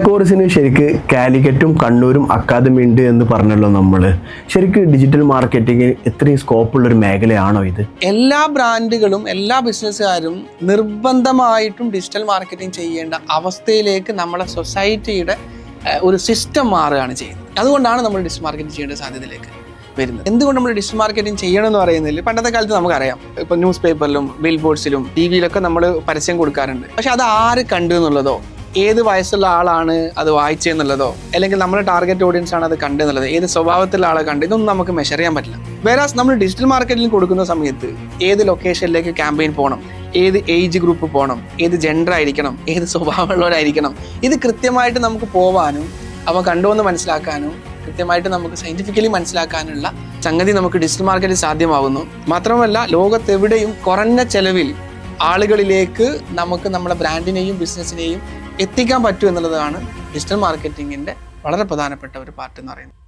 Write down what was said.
കോഴ്സിന് ശരിക്ക് കാലിക്കറ്റും കണ്ണൂരും അക്കാദമി ഉണ്ട് എന്ന് പറഞ്ഞല്ലോ നമ്മൾ. ശരിക്കും ഡിജിറ്റൽ മാർക്കറ്റിംഗ് ഇത്രയും സ്കോപ്പുള്ള ഒരു മേഖലയാണോ ഇത്? എല്ലാ ബ്രാൻഡുകളും എല്ലാ ബിസിനസ്സുകാരും നിർബന്ധമായിട്ടും ഡിജിറ്റൽ മാർക്കറ്റിംഗ് ചെയ്യേണ്ട അവസ്ഥയിലേക്ക് നമ്മളെ സൊസൈറ്റിയുടെ ഒരു സിസ്റ്റം മാറുകയാണ് ചെയ്യുന്നത്. അതുകൊണ്ടാണ് നമ്മൾ ഡിജിറ്റൽ മാർക്കറ്റിംഗ് ചെയ്യേണ്ട സാധ്യതയിലേക്ക് വരുന്നത്. എന്തുകൊണ്ട് നമ്മൾ ഡിജിറ്റൽ മാർക്കറ്റിംഗ് ചെയ്യണം എന്ന് പറയുന്നതിൽ പണ്ടത്തെ കാലത്ത് നമുക്കറിയാം, ഇപ്പം ന്യൂസ് പേപ്പറിലും ബിൽ ബോർഡ്സിലും ടി വിയിലൊക്കെ നമ്മൾ പരസ്യം കൊടുക്കാറുണ്ട്. പക്ഷെ അത് ആര് കണ്ടു എന്നുള്ളതോ, ഏത് വയസ്സുള്ള ആളാണ് അത് വായിച്ചെന്നുള്ളതോ, അല്ലെങ്കിൽ നമ്മുടെ ടാർഗറ്റ് ഓഡിയൻസ് ആണ് അത് കണ്ടെന്നുള്ളത്, ഏത് സ്വഭാവത്തിലുള്ള ആളെ കണ്ട്, ഇതൊന്നും നമുക്ക് മെഷർ ചെയ്യാൻ പറ്റില്ല. വേറാസ് നമ്മൾ ഡിജിറ്റൽ മാർക്കറ്റിംഗ് കൊടുക്കുന്ന സമയത്ത് ഏത് ലൊക്കേഷനിലേക്ക് ക്യാമ്പയിൻ പോകണം, ഏത് ഏജ് ഗ്രൂപ്പ് പോകണം, ഏത് ജെൻഡർ ആയിരിക്കണം, ഏത് സ്വഭാവമുള്ളവരായിരിക്കണം, ഇത് കൃത്യമായിട്ട് നമുക്ക് പോവാനും അവ കണ്ടുവന്ന് മനസ്സിലാക്കാനും കൃത്യമായിട്ട് നമുക്ക് സയന്റിഫിക്കലി മനസ്സിലാക്കാനുള്ള സംഗതി നമുക്ക് ഡിജിറ്റൽ മാർക്കറ്റിൽ സാധ്യമാകുന്നു. മാത്രമല്ല, ലോകത്തെവിടെയും കുറഞ്ഞ ചെലവിൽ ആളുകളിലേക്ക് നമുക്ക് നമ്മുടെ ബ്രാൻഡിനെയും ബിസിനസ്സിനെയും എത്തിക്കാൻ പറ്റും എന്നുള്ളതാണ് ഡിജിറ്റൽ മാർക്കറ്റിങ്ങിൻ്റെ വളരെ പ്രധാനപ്പെട്ട ഒരു പാർട്ട് എന്ന് പറയുന്നത്.